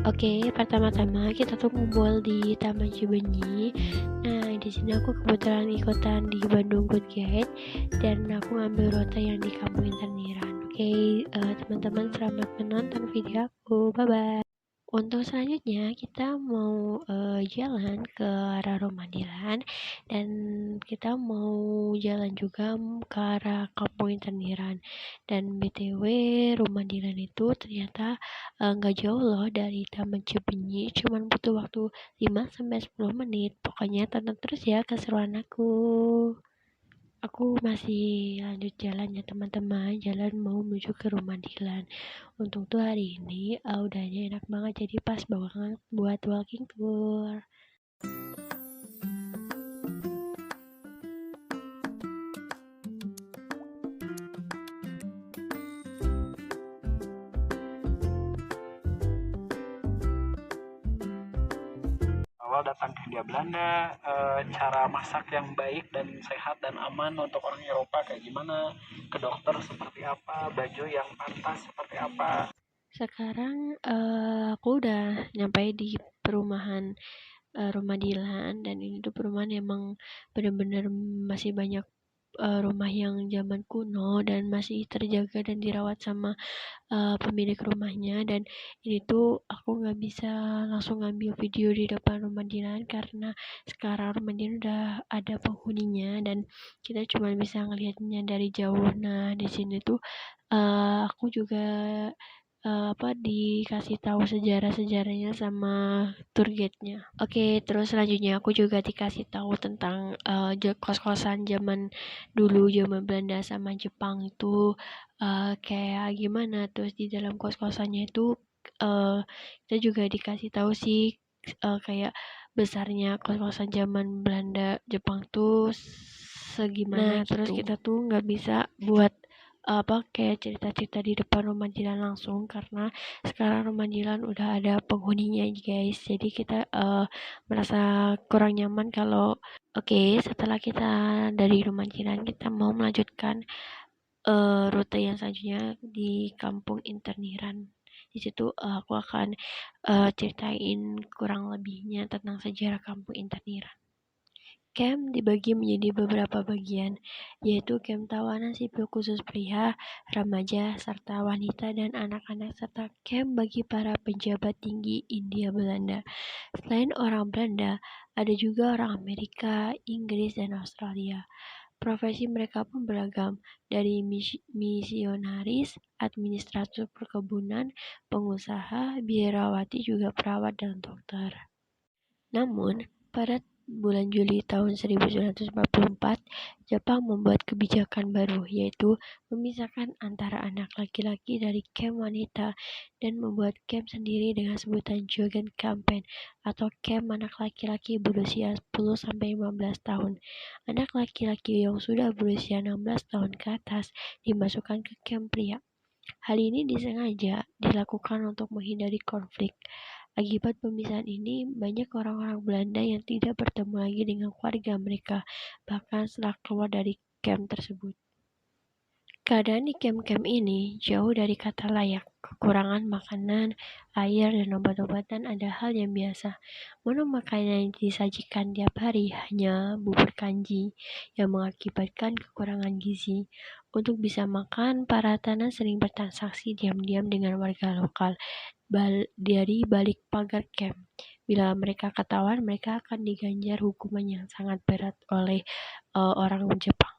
Oke, pertama-tama kita tuh ngumpul di Taman Cibenying. Nah, di sini aku kebetulan ikutan di Bandung Good Guide dan aku ngambil rute yang di Kampung Interniran. Oke, teman-teman selamat menonton video aku. Bye bye. Untuk selanjutnya kita mau jalan ke arah Rumah Dilan dan kita mau jalan juga ke arah Kampung Interniran. Dan BTW Rumah Dilan itu ternyata nggak jauh loh dari Taman Cibenying, cuman butuh waktu 5-10 menit. Pokoknya tonton terus ya keseruan aku. Aku masih lanjut jalan ya teman-teman, jalan mau menuju ke Rumah Dilan. Untung tuh hari ini udahnya enak banget, jadi pas banget buat walking tour. Awal datang ke Hindia Belanda, cara masak yang baik dan sehat dan aman untuk orang Eropa kayak gimana, ke dokter seperti apa, baju yang pantas seperti apa. Sekarang aku udah nyampe di perumahan Rumah Dilan, dan ini tuh perumahan emang bener-bener masih banyak rumah yang zaman kuno dan masih terjaga dan dirawat sama pemilik rumahnya. Dan ini tuh aku nggak bisa langsung ngambil video di depan Rumah Dilan karena sekarang Rumah Dilan udah ada penghuninya dan kita cuma bisa ngelihatnya dari jauh. Nah, di sini tuh aku juga dikasih tahu sejarah-sejarahnya sama tour guide-nya. Oke, terus selanjutnya aku juga dikasih tahu tentang kos-kosan zaman dulu, zaman Belanda sama Jepang itu kayak gimana. Terus di dalam kos-kosannya itu kita juga dikasih tahu sih kayak besarnya kos-kosan zaman Belanda Jepang tuh segimana. Nah, terus kita tuh nggak bisa buat kayak cerita-cerita di depan Rumah Dilan langsung karena sekarang Rumah Dilan udah ada penghuninya guys, jadi kita merasa kurang nyaman kalau setelah kita dari Rumah Dilan kita mau melanjutkan rute yang selanjutnya di Kampung Interniran. Di situ aku akan ceritain kurang lebihnya tentang sejarah Kampung Interniran. Camp dibagi menjadi beberapa bagian, yaitu camp tawanan sipil khusus pria, remaja, serta wanita dan anak-anak, serta camp bagi para pejabat tinggi India Belanda. Selain orang Belanda, ada juga orang Amerika, Inggris, dan Australia. Profesi mereka pun beragam, dari misionaris, administrator perkebunan, pengusaha, biarawati, juga perawat dan dokter. Namun, pada bulan Juli tahun 1944, Jepang membuat kebijakan baru, yaitu memisahkan antara anak laki-laki dari camp wanita dan membuat camp sendiri dengan sebutan Jogen Campaign atau camp anak laki-laki berusia 10-15 tahun. Anak laki-laki yang sudah berusia 16 tahun ke atas dimasukkan ke camp pria. Hal ini disengaja dilakukan untuk menghindari konflik. Akibat pemisahan ini, banyak orang-orang Belanda yang tidak bertemu lagi dengan keluarga mereka, bahkan setelah keluar dari camp tersebut. Keadaan di camp-camp ini jauh dari kata layak. Kekurangan makanan, air, dan obat-obatan ada hal yang biasa. Menu makanan yang disajikan tiap hari hanya bubur kanji yang mengakibatkan kekurangan gizi. Untuk bisa makan, para tahanan sering bertransaksi diam-diam dengan warga lokal dari balik pagar camp. Bila mereka ketahuan, mereka akan diganjar hukuman yang sangat berat oleh orang Jepang.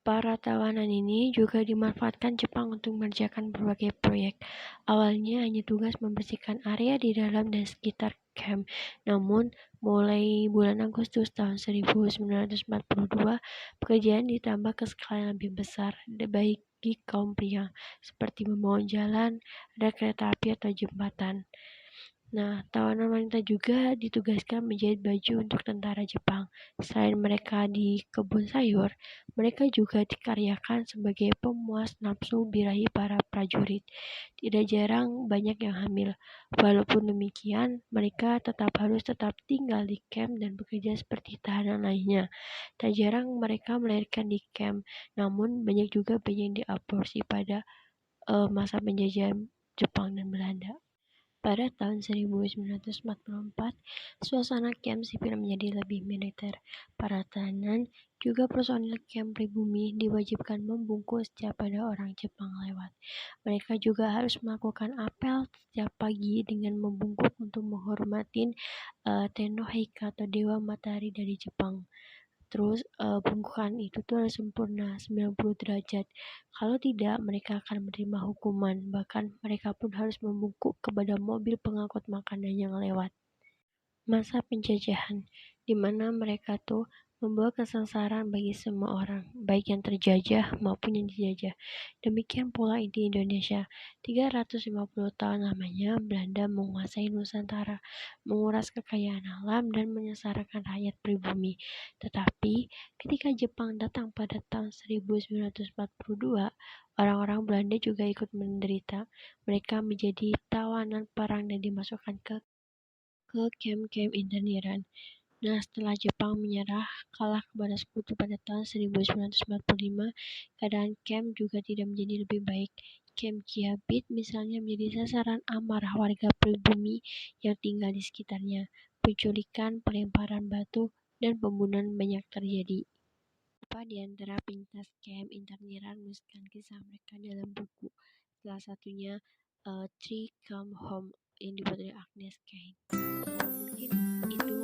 Para tawanan ini juga dimanfaatkan Jepang untuk mengerjakan berbagai proyek. Awalnya hanya tugas membersihkan area di dalam dan sekitar camp. Namun, mulai bulan Agustus tahun 1942, pekerjaan ditambah ke skala yang lebih besar bagi kaum pria, seperti membangun jalan, ada kereta api atau jembatan. Nah, tawanan wanita juga ditugaskan menjahit baju untuk tentara Jepang. Selain mereka di kebun sayur, mereka juga dikaryakan sebagai pemuas nafsu birahi para prajurit. Tidak jarang banyak yang hamil. Walaupun demikian, mereka harus tetap tinggal di camp dan bekerja seperti tahanan lainnya. Tak jarang mereka melahirkan di camp, namun banyak juga bayi yang diaborsi pada masa penjajahan Jepang dan Belanda. Pada tahun 1944, suasana kamp sipil menjadi lebih militer. Para tahanan, juga personil kamp pribumi diwajibkan membungkus setiap ada orang Jepang lewat. Mereka juga harus melakukan apel setiap pagi dengan membungkuk untuk menghormatin Tenno Heika atau Dewa Matahari dari Jepang. Terus bungkukan itu tuh harus sempurna 90 derajat. Kalau tidak, mereka akan menerima hukuman. Bahkan mereka pun harus membungkuk kepada mobil pengangkut makanan yang lewat. Masa penjajahan, di mana mereka tuh membawa kesengsaraan bagi semua orang, baik yang terjajah maupun yang dijajah. Demikian pula di Indonesia, 350 tahun lamanya Belanda menguasai Nusantara, menguras kekayaan alam dan menyesarakan rakyat pribumi. Tetapi ketika Jepang datang pada tahun 1942, orang-orang Belanda juga ikut menderita. Mereka menjadi tawanan perang dan dimasukkan ke kamp-kamp interniran. Nah, setelah Jepang menyerah kalah kepada sekutu pada tahun 1945, keadaan kamp juga tidak menjadi lebih baik. Kamp Kiabit misalnya menjadi sasaran amarah warga pribumi yang tinggal di sekitarnya. Penculikan, pelemparan batu, dan pembunuhan banyak terjadi. Beberapa di antara penyintas kamp interniran menuliskan kisah mereka dalam buku. Salah satunya Three Come Home yang dibuat oleh Agnes Kane. Mungkin itu